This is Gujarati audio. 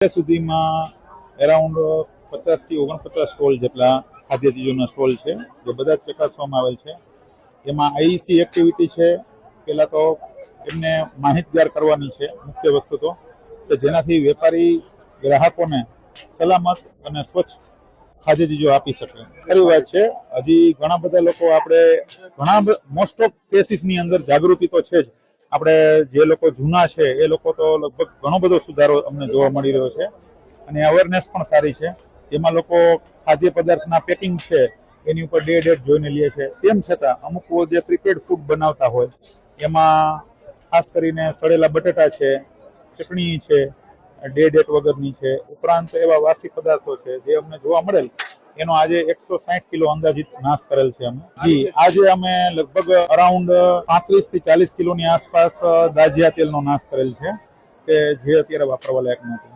સુધીમાં એરાઉન્ડ 50 થી 49 સ્ટોલ જેટલા ખાદ્ય ચીજોના સ્ટોલ છે, જે બધા જ ચકાસવામાં આવેલ છે. એમાં આઈસી એક્ટિવિટી છે. પહેલા તો એમને માહિતગાર કરવાની છે મુખ્ય વસ્તુ તો, કે જેનાથી વેપારી ગ્રાહકોને સલામત અને સ્વચ્છ ખાદ્ય ચીજો આપી શકે. ખરી વાત છે, હજી ઘણા બધા લોકો આપણે મોસ્ટ ઓફ કેસીસની અંદર જાગૃતિ તો છે જ. આપણે જે લોકો જૂના છે એ લોકો તો લગભગ ઘણો બધો સુધારો અમને જોવા મળી રહ્યો છે અને અવેરનેસ પણ સારી છે. એમાં લોકો ખાદ્ય પદાર્થના પેકિંગ છે એની ઉપર ડેટ જોઈને લે છે. તેમ છતાં અમુક જે પ્રીપેડ ફૂડ બનાવતા હોય એમાં ખાસ કરીને સડેલા બટેટા છે, ચટણી છે, ડેટ વગરની છે, ઉપરાંત એવા વાસી પદાર્થો છે જે અમને જોવા મળેલ. એનો આજે 160 કિલો અંદાજિત નાશ કરેલ છે અમે. જી, આજે અમે લગભગ અરાઉન્ડ 35 થી 40 કિલોની આસપાસ દાજિયા તેલનો નાશ કરેલ છે, કે જે અત્યારે વાપરવા લાયક નથી.